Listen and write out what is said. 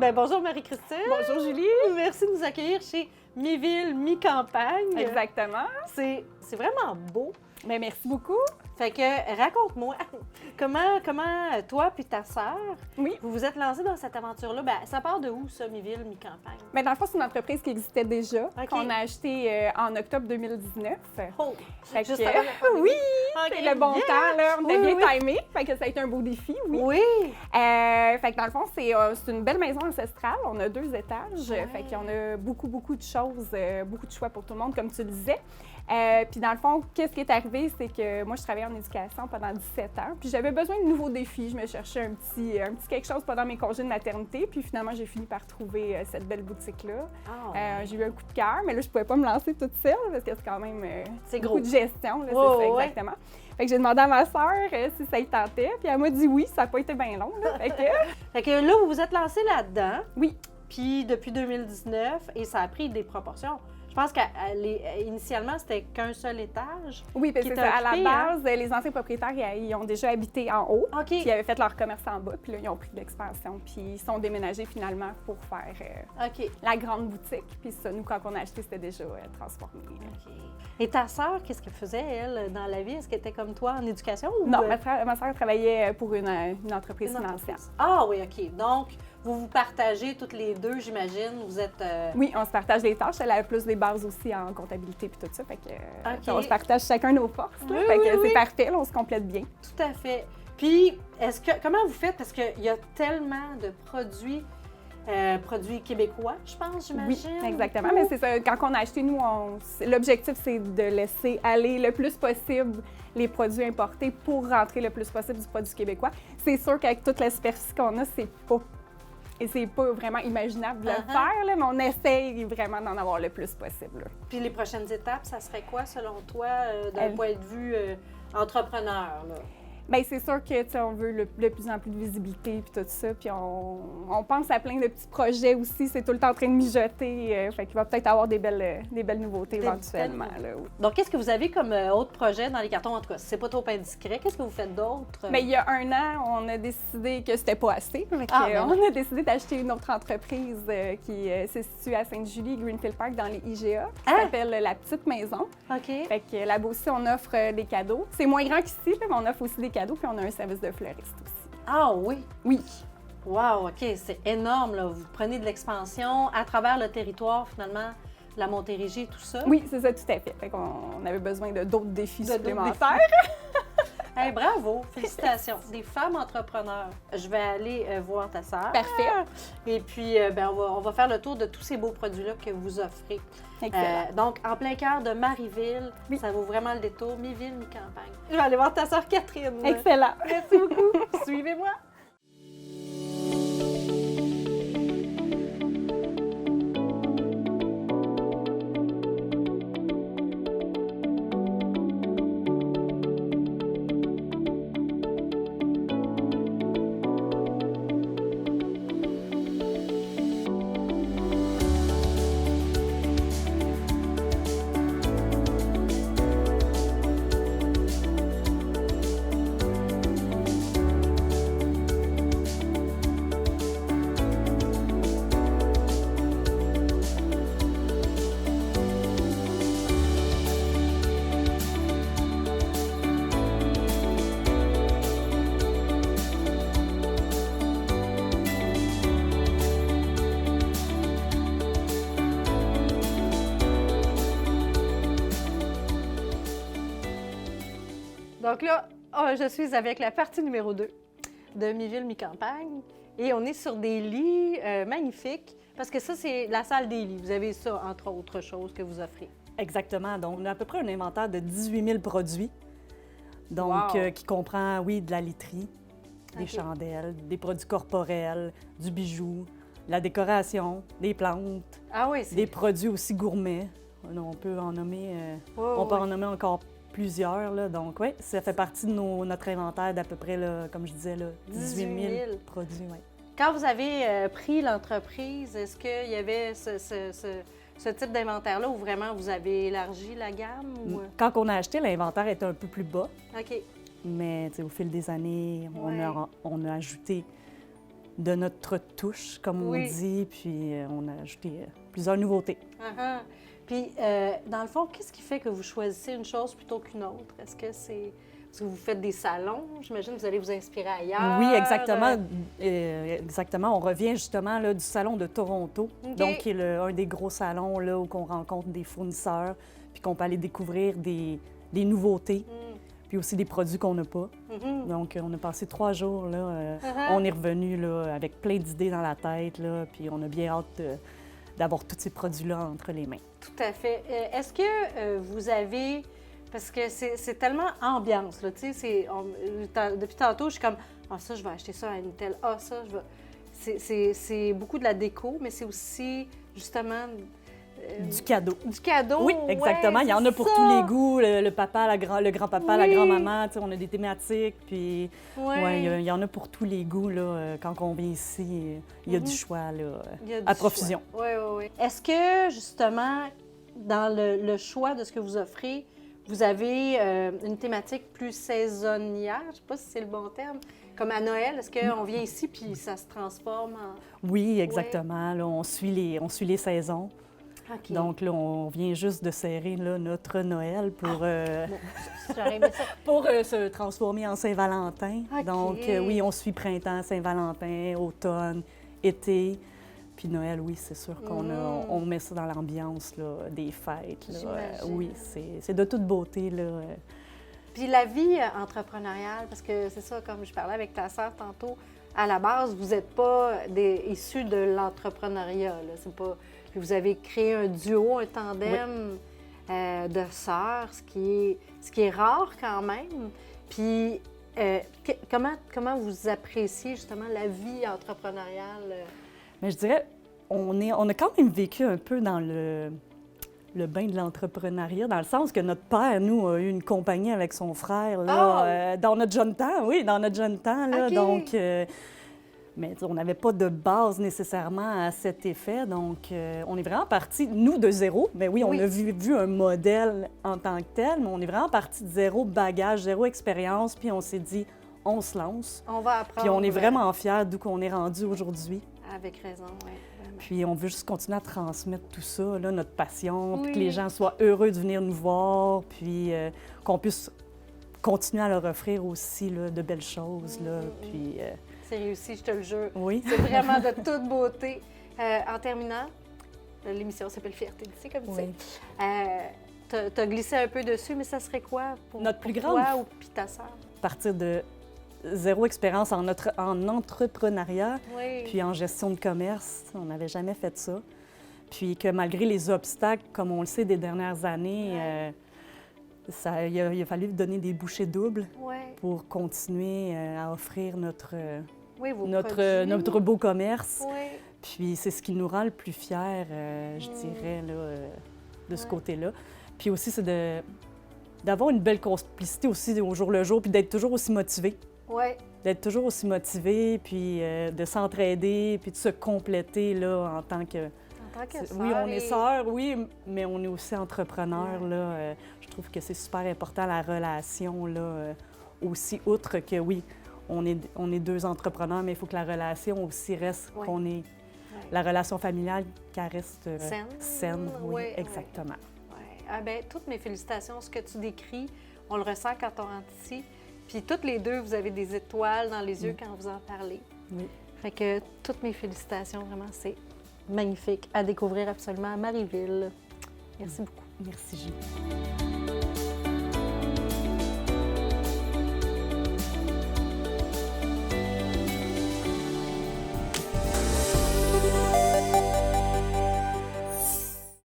Ben, bonjour Marie-Christine. Bonjour Julie. Merci de nous accueillir chez Mi-Ville, Mi-Campagne. Exactement. C'est vraiment beau. Bien, merci beaucoup. Fait que raconte-moi, comment toi puis ta sœur, Oui. vous vous êtes lancés dans cette aventure-là? Ben, ça part de où, ça, Mi-Ville, Mi-Campagne? Bien, dans le fond, c'est une entreprise qui existait déjà, OK. qu'on a achetée en octobre 2019. Oh! Fait Juste que- avant la pandémie. Oui! OK. C'est le bon Yes! temps, là. On Oui, a bien oui. timé. Fait que ça a été un beau défi, oui. Oui! Fait que dans le fond, c'est une belle maison ancestrale. On a 2 étages. Ouais. Fait qu'on a beaucoup de choses, beaucoup de choix pour tout le monde, comme tu le disais. Puis dans le fond, qu'est-ce qui est arrivé, c'est que moi, je travaillais en éducation pendant 17 ans. Puis j'avais besoin de nouveaux défis. Je me cherchais un petit quelque chose pendant mes congés de maternité. Puis finalement, j'ai fini par trouver cette belle boutique-là. Oh. J'ai eu un coup de cœur, mais là, je pouvais pas me lancer toute seule parce que c'est quand même C'est beaucoup gros. de gestion. Là, Ouais, c'est ça, ouais. exactement. Fait que j'ai demandé à ma sœur si ça y tentait. Puis elle m'a dit oui, ça n'a pas été bien long. Là. Fait que, Fait que là, vous vous êtes lancés là-dedans. oui. Puis depuis 2019, et ça a pris des proportions. Je pense qu'initialement, c'était qu'un seul étage. Oui, parce Qui que t'a à la occupé, base, les anciens propriétaires, ils ont déjà habité en haut. OK. Puis ils avaient fait leur commerce en bas, puis là, ils ont pris de l'expansion. Puis ils sont déménagés finalement pour faire OK. la grande boutique. Puis ça, nous, quand on a acheté, c'était déjà transformé. OK. Et ta sœur, qu'est-ce qu'elle faisait, elle, dans la vie? Est-ce qu'elle était comme toi en éducation? Ou Non, ma sœur travaillait pour une entreprise une financière. entreprise? Ah oui, OK. Donc, vous partagez toutes les deux, j'imagine. Vous êtes... Oui, on se partage les tâches. Elle a plus des bases aussi en comptabilité puis tout ça. Fait que OK. on se partage chacun nos forces. Là. Oui, Fait que oui, oui. c'est parfait, là, on se complète bien. Tout à fait. Puis, comment vous faites? Parce qu'il y a tellement de produits québécois, je pense, Oui, j'imagine. exactement. Mais c'est ça, quand on a acheté, nous, l'objectif, c'est de laisser aller le plus possible les produits importés pour rentrer le plus possible du produit québécois. C'est sûr qu'avec toute la superficie qu'on a, c'est pas vraiment imaginable de le faire, là, mais on essaye vraiment d'en avoir le plus possible. Là. Puis les prochaines étapes, ça serait quoi, selon toi, d'un Elle- point de vue entrepreneur? Là? Bien, c'est sûr que tu sais, on veut de plus en plus de visibilité puis tout ça. Puis on pense à plein de petits projets aussi. C'est tout le temps en train de mijoter. Fait qu'il va peut-être avoir des belles nouveautés Des éventuellement. belles Là, oui. Donc, qu'est-ce que vous avez comme autre projet dans les cartons? En tout cas, si c'est pas trop indiscret, qu'est-ce que vous faites d'autre? Bien, il y a 1 an, on a décidé que c'était pas assez. Fait que, Ben on a décidé d'acheter une autre entreprise qui se situe à Sainte-Julie, Greenfield Park, dans les IGA, qui s'appelle La Petite Maison. OK. Fait que là-bas aussi, on offre des cadeaux. C'est moins grand qu'ici, là, mais on offre aussi des cadeaux, puis on a un service de fleuriste aussi. Ah oui! Oui. Wow, OK, c'est énorme, là. Vous prenez de l'expansion à travers le territoire, finalement, la Montérégie, tout ça. Oui, c'est ça, tout à fait. Fait qu'on avait besoin d'autres défis D'autres supplémentaires. Hey, bravo! Félicitations! Des femmes entrepreneurs. Je vais aller voir ta sœur. Parfait. Et puis, on va faire le tour de tous ces beaux produits-là que vous offrez. Excellent. Donc, en plein cœur de Marieville, Oui. ça vaut vraiment le détour. Mi-ville, mi-campagne. Je vais aller voir ta sœur Catherine. Excellent. Merci beaucoup. Suivez-moi. Donc là, je suis avec la partie numéro 2 de Mi-Ville, Mi-Campagne. Et on est sur des lits magnifiques, parce que ça, c'est la salle des lits. Vous avez ça, entre autres choses, que vous offrez. Exactement. Donc, on a à peu près un inventaire de 18 000 produits. Donc, Wow. qui comprend, oui, de la literie, des OK. chandelles, des produits corporels, du bijou, la décoration, des plantes, Ah oui, c'est... des produits aussi gourmets. On peut en nommer, on peut en nommer encore plusieurs. Là. Donc, oui, ça fait partie de notre inventaire d'à peu près, là, comme je disais, là, 18 000 18 000. produits. Ouais. Quand vous avez pris l'entreprise, est-ce qu'il y avait ce type d'inventaire-là où vraiment vous avez élargi la gamme? Ou... Quand on a acheté, l'inventaire était un peu plus bas. OK. Mais tu sais, au fil des années, Ouais. on a ajouté de notre touche, comme on dit, puis on a ajouté plusieurs nouveautés. Puis, dans le fond, qu'est-ce qui fait que vous choisissez une chose plutôt qu'une autre? Est-ce que c'est parce que vous faites des salons? J'imagine que vous allez vous inspirer ailleurs. Oui, exactement. Exactement. On revient justement là, du salon de Toronto, donc qui est un des gros salons là, où on rencontre des fournisseurs, puis qu'on peut aller découvrir des nouveautés, puis aussi des produits qu'on n'a pas. Donc, on a passé 3 jours, là. On est revenu là, avec plein d'idées dans la tête, là, puis on a bien hâte d'avoir tous ces produits-là entre les mains. Tout à fait. Est-ce que vous avez... Parce que c'est tellement ambiance, là, tu sais, depuis tantôt, je suis comme, ah, ça, je vais acheter ça à une telle, ah, ça, je vais... C'est beaucoup de la déco, mais c'est aussi, justement... du cadeau. Du cadeau, oui, exactement. Ouais, il y en a pour tous les goûts, le papa, le grand-papa, la grand-maman, tu sais, on a des thématiques, puis il y en a pour tous les goûts, là. Quand on vient ici, il y a du choix, là, à profusion. Oui, oui, oui. Est-ce que, justement, dans le choix de ce que vous offrez, vous avez une thématique plus saisonnière, je ne sais pas si c'est le bon terme, comme à Noël, est-ce qu'on vient ici puis ça se transforme en... Oui, exactement. Là, on suit les saisons. Okay. Donc là, on vient juste de serrer là, notre Noël pour, se transformer en Saint-Valentin. Okay. Donc oui, on suit printemps, Saint-Valentin, automne, été. Puis Noël, oui, c'est sûr qu'on met ça dans l'ambiance là, des fêtes. Là. Oui, c'est de toute beauté. Là. Puis la vie entrepreneuriale, parce que c'est ça, comme je parlais avec ta sœur tantôt, à la base, vous n'êtes pas issus de l'entrepreneuriat. C'est pas... Puis vous avez créé un duo, un tandem de sœurs, ce qui est rare quand même. Puis comment vous appréciez justement la vie entrepreneuriale? Mais je dirais, on a quand même vécu un peu dans le bain de l'entrepreneuriat, dans le sens que notre père, nous, a eu une compagnie avec son frère là, dans notre jeune temps, oui, dans notre jeune temps. Là, okay. Donc, mais on n'avait pas de base nécessairement à cet effet. Donc, on est vraiment parti, nous, de zéro. Mais oui, on a vu un modèle en tant que tel, mais on est vraiment parti de zéro bagage, zéro expérience, puis on s'est dit, on se lance. On va apprendre. Puis on est vraiment fiers d'où qu'on est rendu aujourd'hui. Avec raison, oui. Puis on veut juste continuer à transmettre tout ça, là, notre passion, puis que les gens soient heureux de venir nous voir, puis qu'on puisse continuer à leur offrir aussi là, de belles choses. Là, puis, c'est réussi, je te le jure. Oui. C'est vraiment de toute beauté. En terminant, l'émission s'appelle Fierté d'ici, comme tu sais. Tu as glissé un peu dessus, mais ça serait quoi pour notre plus grande toi ou puis ta sœur? Partir de zéro expérience en entrepreneuriat, puis en gestion de commerce. On n'avait jamais fait ça. Puis que malgré les obstacles, comme on le sait, des dernières années, il a fallu donner des bouchées doubles pour continuer à offrir notre beau commerce. Puis c'est ce qui nous rend le plus fiers, je dirais, là, de ce côté-là. Puis aussi, c'est d'avoir une belle complicité aussi au jour le jour, puis d'être toujours aussi motivé. D'être toujours aussi motivé, puis de s'entraider, puis de se compléter là, en tant que sœur. Oui, on est sœurs, oui, mais on est aussi entrepreneurs. Là, je trouve que c'est super important, la relation, là, aussi, outre que, oui, on est 2 entrepreneurs, mais il faut que la relation aussi reste, qu'on ait la relation familiale, qu'elle reste saine. Oui, exactement. Ah, bien, toutes mes félicitations. Ce que tu décris, on le ressent quand on rentre ici. Puis toutes les deux, vous avez des étoiles dans les yeux quand vous en parlez. Oui. Fait que toutes mes félicitations, vraiment, c'est magnifique à découvrir absolument à Marieville. Merci beaucoup. Merci, Gilles.